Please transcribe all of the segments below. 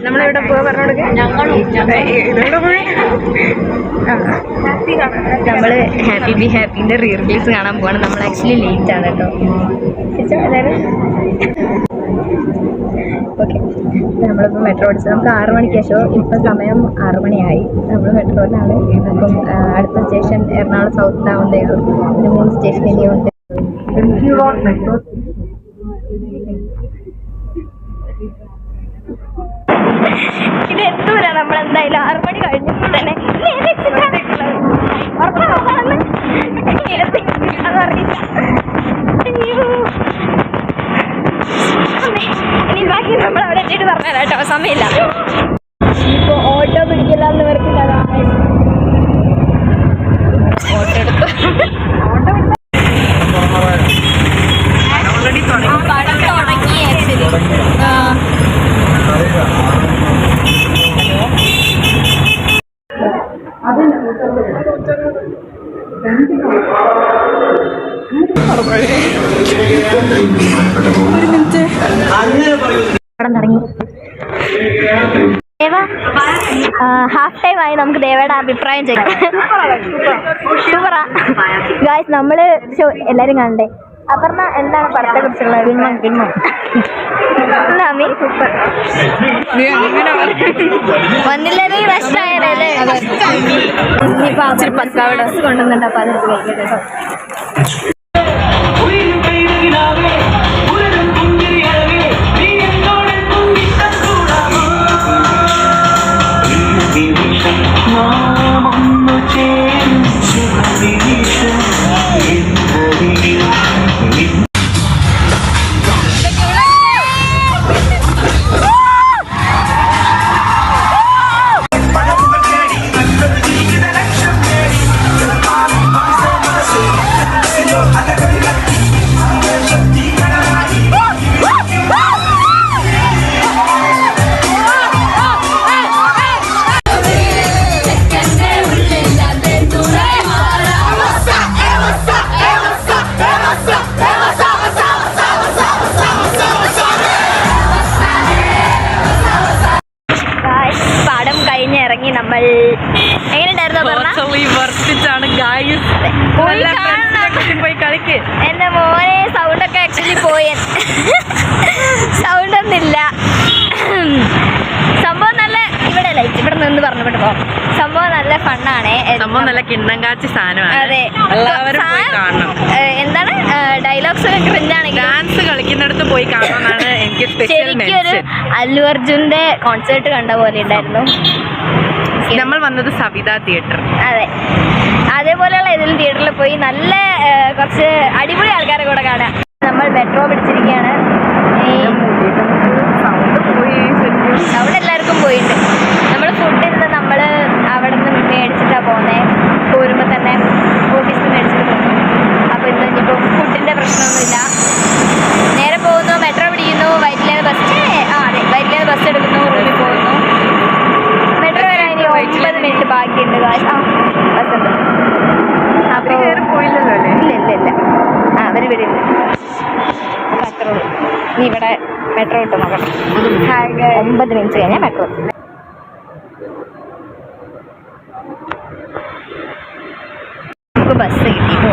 നമ്മളെവിടെ പോവാ പറഞ്ഞോടുക്ക നമ്മള് ഹാപ്പി ബി ഹാപ്പിന്റെ റീ റിലീസ് കാണാൻ പോവാണ്. നമ്മൾ ആക്ച്വലി ലേറ്റ് ആണ് കേട്ടോ. ഓക്കെ, നമ്മളിപ്പോൾ മെട്രോ ഓടിച്ചത് നമുക്ക് 6 മണിക്ക് ശേഷം. ഇപ്പം സമയം 6 മണിയായി. നമ്മൾ മെട്രോയിലാണ്. ഇപ്പം അടുത്ത സ്റ്റേഷൻ എറണാകുളം സൗത്ത് ആവുന്നതേ ഉള്ളൂ. ഒരു 3 സ്റ്റേഷൻ ഇനിയുണ്ട്. ഇത് എത്തൂല. നമ്മളെന്തായാലും 6 മണി കഴിഞ്ഞപ്പോൾ തന്നെ ഇനി ബാക്കി നമ്മൾ അവിടെ എത്തിയിട്ട് പറഞ്ഞുതരാം കേട്ടോ. സമയമില്ല. ഇപ്പൊ ഓട്ടോ പിടിക്കില്ല എന്ന് പറഞ്ഞില്ല. ഓട്ടോ എടുത്തു. പടം തുടങ്ങി ആക്ച്വലി. പടം തുടങ്ങി. ദേവ, ഹാഫ് ടൈം ആയി. നമുക്ക് ദേവയുടെ അഭിപ്രായം ചോദിക്കാം. സൂപ്പറാ ഗായ്സ്. നമ്മള് എല്ലാരും കാണണ്ടേ? അപർണ, എന്താണ് പടത്തെ കുറിച്ചുള്ളത്? സൂപ്പർ. വന്നില്ലേ റഷ്ടായാലേ. ഇനിയിപ്പോ ആച്ചിരി പക്കാവിടെ കൊണ്ടുവന്നിട്ട് അപ്പൊ അതെടുത്ത് കഴിക്കട്ടെ കേട്ടോ. നമ്മൾ എന്റെ മോനെ സൗണ്ടൊക്കെ ആക്ച്വലി പോയി. സൗണ്ട് ഒന്നുമില്ല. സംഭവം നല്ല ഇവിടെ ലൈറ്റ് ഇവിടെ നിന്ന് പറഞ്ഞിട്ട് പോകാം. സംഭവം നല്ല ഫണ്ണാണ്. സംഭവം നല്ല കിണ്ണം കാച്ചി സാധനമാണ്. അതെ, എന്താണ് ഡയലോഗ്സ് ഒക്കെ ക്രിഞ്ചാണെങ്കിൽ ഡാൻസ് കളിക്കുന്നിടത്ത് പോയി കാണാനാണ് എനിക്ക് ശരിക്കും ഒരു അല്ലു അർജുന്റെ കോൺസേർട്ട് കണ്ട പോലെ ഉണ്ടായിരുന്നു. നമ്മൾ വന്നത് സവിത തിയേറ്റർ. അതെ, അതേപോലെയുള്ള ഏതെങ്കിലും തിയേറ്ററിൽ പോയി നല്ല കുറച്ച് അടിപൊളി ആൾക്കാരെ കൂടെ കാണാം. നമ്മൾ മെട്രോ പിടിച്ചിരിക്കുകയാണ്. സൗണ്ട് എല്ലാവർക്കും പോയിട്ടുണ്ട്. നമ്മൾ ഫുഡ് ഇരുന്ന് നമ്മൾ അവിടെ നിന്ന് മേടിച്ചിട്ടാണ് പോകുന്നത്. പോരുമ്പോൾ തന്നെ ഓഫീസിൽ നിന്ന് മേടിച്ചിട്ട് പോകുന്നു. അപ്പോൾ ഇന്ന് ഇനിയിപ്പോൾ ഫുഡിൻ്റെ പ്രശ്നമൊന്നുമില്ല. നേരെ പോകുന്നു, മെട്രോ പിടിക്കുന്നു, വൈറ്റിലേന്ന് ബസ് അതെ വൈറ്റിലേന്ന് ബസ് എടുക്കുന്നു, റൂമിൽ പോകുന്നു. മെട്രോ വരാൻ ഇനി 9 മിനിറ്റ് ബാക്കിയുണ്ട്. ബസ് ഉണ്ട്. അപ്പോൾ പോയില്ലല്ലോ അല്ലേ? ഇല്ല. അവർ ഇവിടെ അത്രേ ഉള്ളൂ. ഇനി ഇവിടെ മെട്രോ ഇട്ട് നോക്കണം. 9 മിനിറ്റ് കഴിഞ്ഞാൽ മെട്രോ. നമുക്ക് ബസ് കിട്ടിയിട്ട്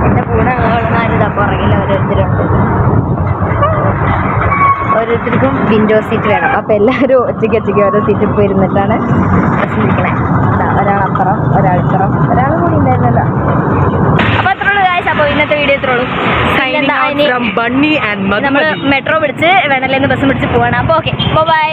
എൻ്റെ കൂടെ ആളുമാരിതാ പുറകിൽ ഓരോരുത്തരുണ്ട്. ഓരോരുത്തർക്കും വിൻഡോ സീറ്റ് വേണം. അപ്പോൾ എല്ലാവരും ഒറ്റയ്ക്ക് ഓരോ സീറ്റിൽ പോയി ഇരുന്നിട്ടാണ് ബസ് ഇരിക്കണേ. ഒരാളപ്പുറം ഒരാളിപ്പുറം ഒരാൾ കൂടി ഉണ്ടായിരുന്നല്ലോ. അപ്പോൾ അത്രേ ഉള്ളൂ ഗായ്സ്. അപ്പോൾ ഇന്നത്തെ വീഡിയോ ഇത്രേ ഉള്ളൂ. നമ്മൾ മെട്രോ പിടിച്ച് വെണ്ണലേന്ന് ബസ് പിടിച്ച് പോവാണ്. അപ്പോൾ ഓക്കെ, ബൈ.